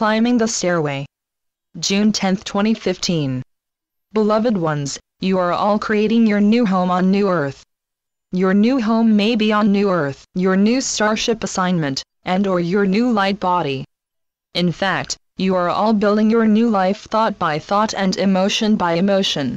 Climbing the Stairway. June 10, 2015. Beloved ones, you are all creating your new home on New Earth. Your new home may be on New Earth, your new starship assignment, and/or your new light body. In fact, you are all building your new life thought by thought and emotion by emotion.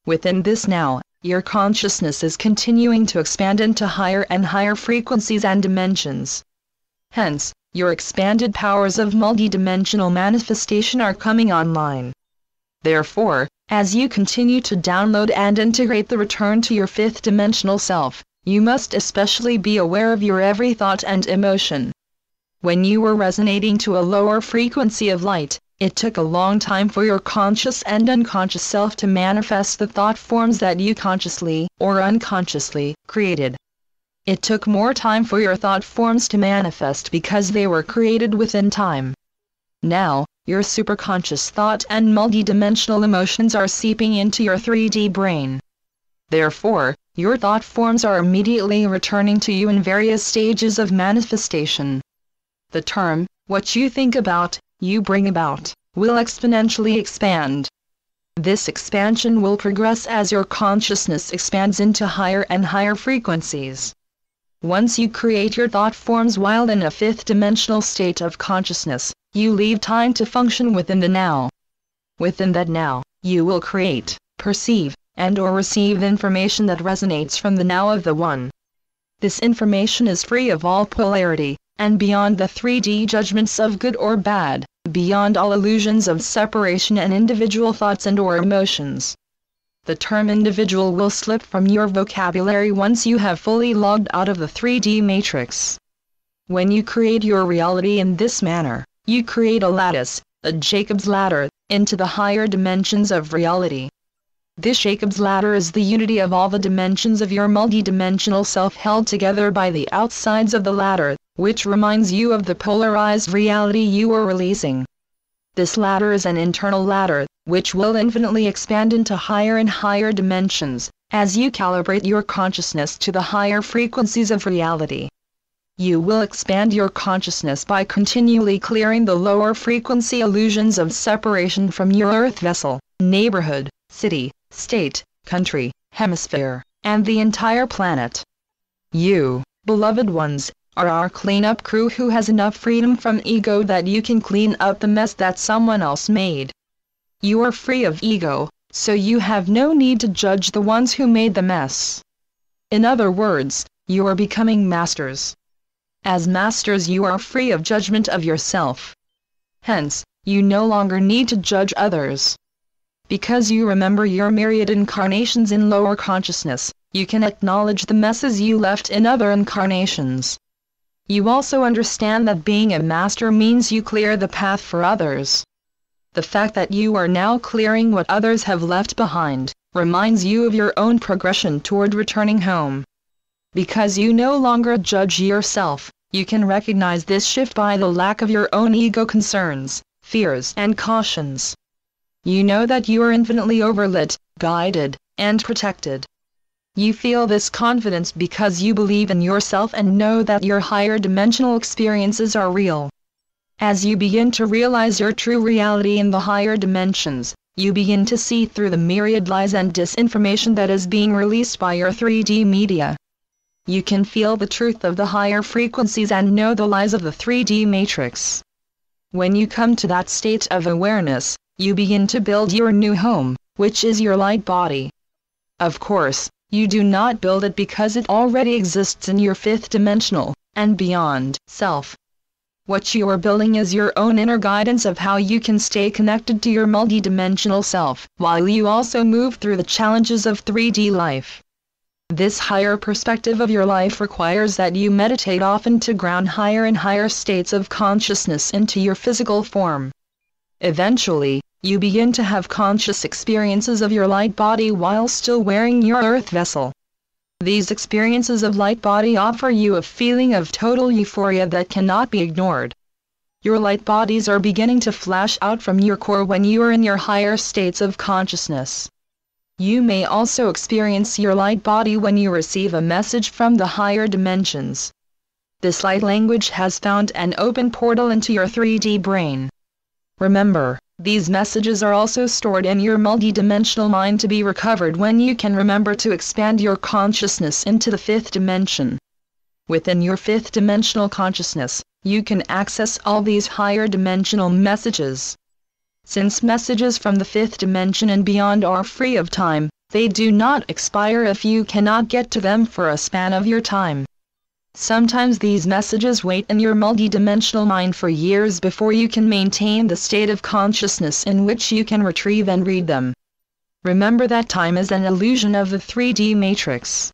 Within this now, your consciousness is continuing to expand into higher and higher frequencies and dimensions. Hence, your expanded powers of multidimensional manifestation are coming online. Therefore, as you continue to download and integrate the return to your fifth dimensional self, you must especially be aware of your every thought and emotion. When you were resonating to a lower frequency of light, it took a long time for your conscious and unconscious self to manifest the thought forms that you consciously or unconsciously created. It took more time for your thought forms to manifest because they were created within time. Now, your superconscious thought and multidimensional emotions are seeping into your 3D brain. Therefore, your thought forms are immediately returning to you in various stages of manifestation. The term, what you think about, you bring about, will exponentially expand. This expansion will progress as your consciousness expands into higher and higher frequencies. Once you create your thought forms while in a fifth dimensional state of consciousness, you leave time to function within the now. Within that now, you will create, perceive, and/or receive information that resonates from the now of the One. This information is free of all polarity, and beyond the 3D judgments of good or bad, beyond all illusions of separation and individual thoughts and/or emotions. The term individual will slip from your vocabulary once you have fully logged out of the 3D matrix. When you create your reality in this manner, you create a lattice, a Jacob's ladder, into the higher dimensions of reality. This Jacob's ladder is the unity of all the dimensions of your multidimensional self held together by the outsides of the ladder, which reminds you of the polarized reality you are releasing. This ladder is an internal ladder, which will infinitely expand into higher and higher dimensions, as you calibrate your consciousness to the higher frequencies of reality. You will expand your consciousness by continually clearing the lower frequency illusions of separation from your earth vessel, neighborhood, city, state, country, hemisphere, and the entire planet. You, beloved ones, are our cleanup crew who has enough freedom from ego that you can clean up the mess that someone else made. You are free of ego, so you have no need to judge the ones who made the mess. In other words, you are becoming masters. As masters, you are free of judgment of yourself. Hence, you no longer need to judge others. Because you remember your myriad incarnations in lower consciousness, you can acknowledge the messes you left in other incarnations. You also understand that being a master means you clear the path for others. The fact that you are now clearing what others have left behind, reminds you of your own progression toward returning home. Because you no longer judge yourself, you can recognize this shift by the lack of your own ego concerns, fears and cautions. You know that you are infinitely overlit, guided, and protected. You feel this confidence because you believe in yourself and know that your higher dimensional experiences are real. As you begin to realize your true reality in the higher dimensions, you begin to see through the myriad lies and disinformation that is being released by your 3D media. You can feel the truth of the higher frequencies and know the lies of the 3D matrix. When you come to that state of awareness, you begin to build your new home, which is your light body. Of course, you do not build it because it already exists in your fifth dimensional, and beyond, self. What you are building is your own inner guidance of how you can stay connected to your multidimensional self, while you also move through the challenges of 3D life. This higher perspective of your life requires that you meditate often to ground higher and higher states of consciousness into your physical form. Eventually, you begin to have conscious experiences of your light body while still wearing your earth vessel. These experiences of light body offer you a feeling of total euphoria that cannot be ignored. Your light bodies are beginning to flash out from your core when you are in your higher states of consciousness. You may also experience your light body when you receive a message from the higher dimensions. This light language has found an open portal into your 3D brain. Remember, these messages are also stored in your multidimensional mind to be recovered when you can remember to expand your consciousness into the fifth dimension. Within your fifth dimensional consciousness, you can access all these higher dimensional messages. Since messages from the fifth dimension and beyond are free of time, they do not expire if you cannot get to them for a span of your time. Sometimes these messages wait in your multidimensional mind for years before you can maintain the state of consciousness in which you can retrieve and read them. Remember that time is an illusion of the 3D matrix.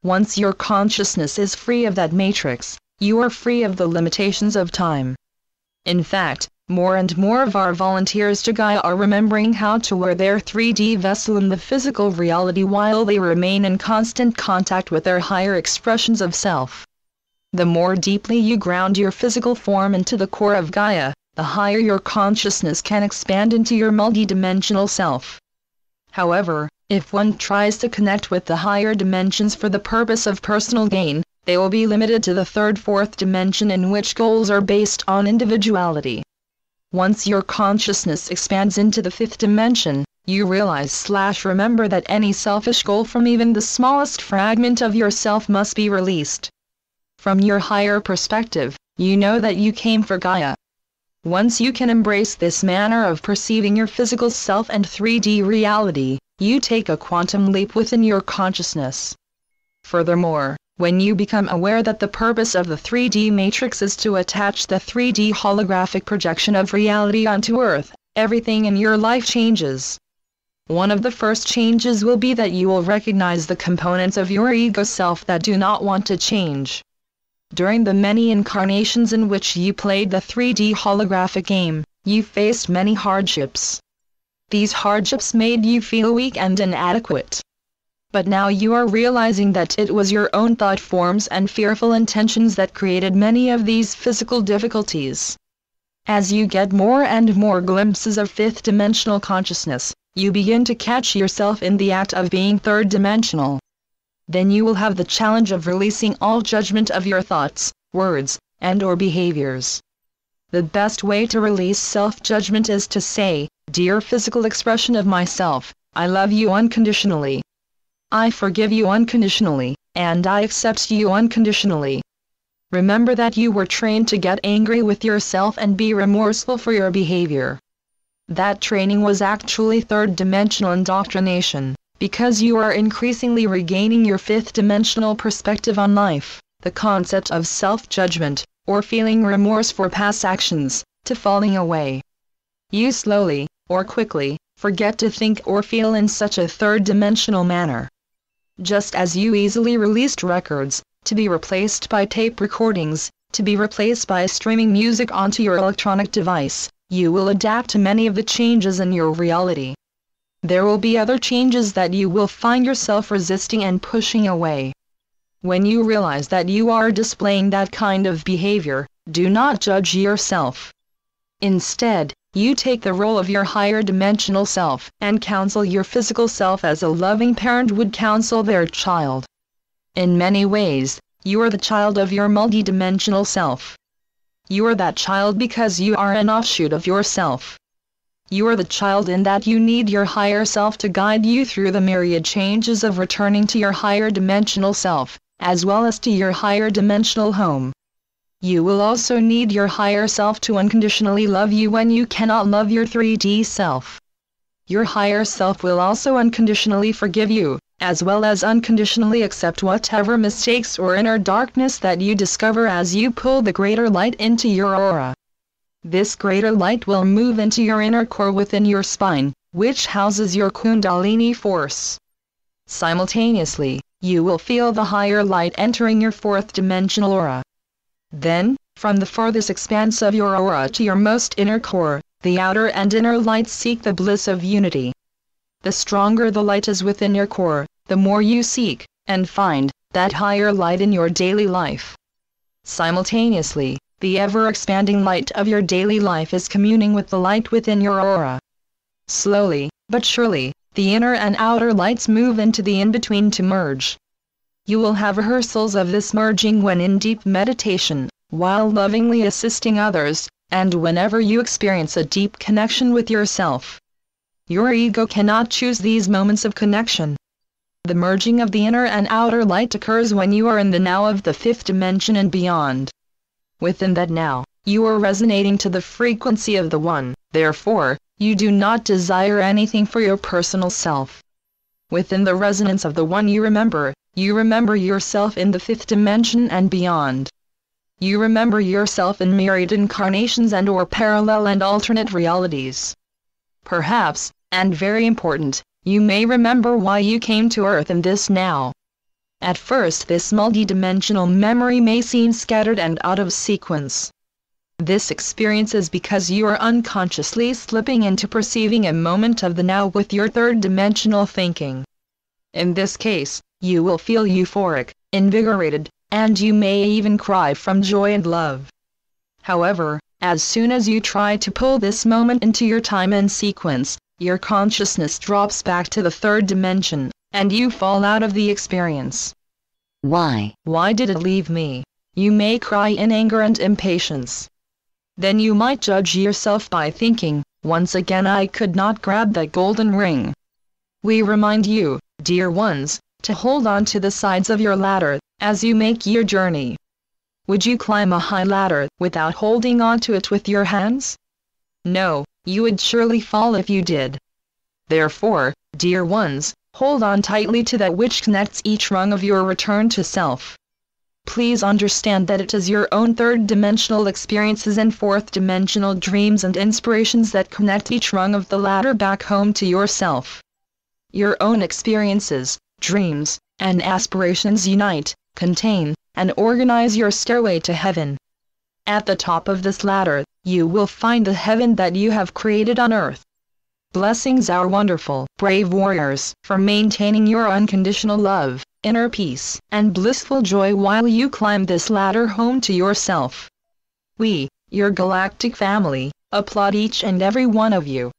Once your consciousness is free of that matrix, you are free of the limitations of time. In fact, more and more of our volunteers to Gaia are remembering how to wear their 3D vessel in the physical reality while they remain in constant contact with their higher expressions of self. The more deeply you ground your physical form into the core of Gaia, the higher your consciousness can expand into your multidimensional self. However, if one tries to connect with the higher dimensions for the purpose of personal gain, they will be limited to the third-fourth dimension in which goals are based on individuality. Once your consciousness expands into the fifth dimension, you realize/remember that any selfish goal from even the smallest fragment of yourself must be released. From your higher perspective, you know that you came for Gaia. Once you can embrace this manner of perceiving your physical self and 3D reality, you take a quantum leap within your consciousness. Furthermore, when you become aware that the purpose of the 3D matrix is to attach the 3D holographic projection of reality onto Earth, everything in your life changes. One of the first changes will be that you will recognize the components of your ego self that do not want to change. During the many incarnations in which you played the 3D holographic game, you faced many hardships. These hardships made you feel weak and inadequate. But now you are realizing that it was your own thought forms and fearful intentions that created many of these physical difficulties. As you get more and more glimpses of fifth dimensional consciousness, you begin to catch yourself in the act of being third dimensional. Then you will have the challenge of releasing all judgment of your thoughts, words, and/or behaviors. The best way to release self-judgment is to say, "Dear physical expression of myself, I love you unconditionally. I forgive you unconditionally, and I accept you unconditionally." Remember that you were trained to get angry with yourself and be remorseful for your behavior. That training was actually third-dimensional indoctrination, because you are increasingly regaining your fifth-dimensional perspective on life, the concept of self-judgment, or feeling remorse for past actions, to falling away. You slowly, or quickly, forget to think or feel in such a third-dimensional manner. Just as you easily released records, to be replaced by tape recordings, to be replaced by streaming music onto your electronic device, you will adapt to many of the changes in your reality. There will be other changes that you will find yourself resisting and pushing away. When you realize that you are displaying that kind of behavior, do not judge yourself. Instead, you take the role of your higher dimensional self and counsel your physical self as a loving parent would counsel their child. In many ways, you are the child of your multidimensional self. You are that child because you are an offshoot of yourself. You are the child in that you need your higher self to guide you through the myriad changes of returning to your higher dimensional self, as well as to your higher dimensional home. You will also need your higher self to unconditionally love you when you cannot love your 3D self. Your higher self will also unconditionally forgive you, as well as unconditionally accept whatever mistakes or inner darkness that you discover as you pull the greater light into your aura. This greater light will move into your inner core within your spine, which houses your Kundalini force. Simultaneously, you will feel the higher light entering your fourth dimensional aura. Then, from the farthest expanse of your aura to your most inner core, the outer and inner lights seek the bliss of unity. The stronger the light is within your core, the more you seek, and find, that higher light in your daily life. Simultaneously, the ever-expanding light of your daily life is communing with the light within your aura. Slowly, but surely, the inner and outer lights move into the in-between to merge. You will have rehearsals of this merging when in deep meditation, while lovingly assisting others, and whenever you experience a deep connection with yourself. Your ego cannot choose these moments of connection. The merging of the inner and outer light occurs when you are in the now of the fifth dimension and beyond. Within that now, you are resonating to the frequency of the One, therefore, you do not desire anything for your personal self. Within the resonance of the One you remember yourself in the fifth dimension and beyond. You remember yourself in myriad incarnations and or parallel and alternate realities. Perhaps, and very important, you may remember why you came to Earth in this now. At first this multi-dimensional memory may seem scattered and out of sequence. This experience is because you are unconsciously slipping into perceiving a moment of the now with your third-dimensional thinking. In this case, you will feel euphoric, invigorated, and you may even cry from joy and love. However, as soon as you try to pull this moment into your time and sequence, your consciousness drops back to the third dimension, and you fall out of the experience. Why? Why did it leave me? You may cry in anger and impatience. Then you might judge yourself by thinking, once again I could not grab that golden ring. We remind you, dear ones, to hold on to the sides of your ladder, as you make your journey. Would you climb a high ladder, without holding on to it with your hands? No, you would surely fall if you did. Therefore, dear ones, hold on tightly to that which connects each rung of your return to self. Please understand that it is your own third-dimensional experiences and fourth-dimensional dreams and inspirations that connect each rung of the ladder back home to yourself. Your own experiences, dreams, and aspirations unite, contain, and organize your stairway to heaven. At the top of this ladder, you will find the heaven that you have created on earth. Blessings our wonderful, brave warriors, for maintaining your unconditional love, inner peace, and blissful joy while you climb this ladder home to yourself. We, your galactic family, applaud each and every one of you.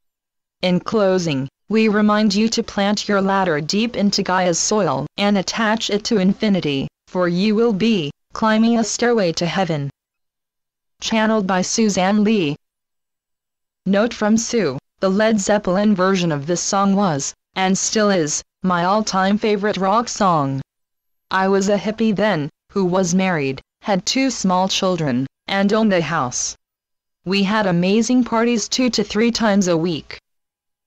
In closing, we remind you to plant your ladder deep into Gaia's soil and attach it to infinity, for you will be climbing a stairway to heaven. Channeled by Suzanne Lee. Note from Sue: the Led Zeppelin version of this song was, and still is, my all-time favorite rock song. I was a hippie then, who was married, had 2 small children, and owned a house. We had amazing parties 2 to 3 times a week.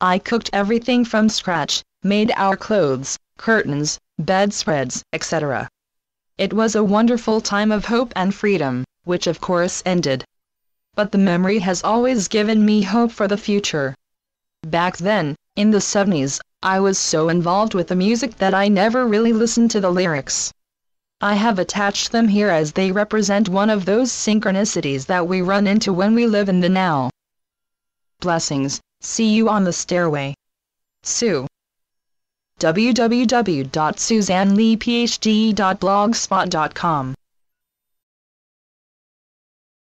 I cooked everything from scratch, made our clothes, curtains, bedspreads, etc. It was a wonderful time of hope and freedom, which of course ended. But the memory has always given me hope for the future. Back then, in the 70s, I was so involved with the music that I never really listened to the lyrics. I have attached them here as they represent one of those synchronicities that we run into when we live in the now. Blessings, see you on the stairway. Sue. www.suzanneleephd.blogspot.com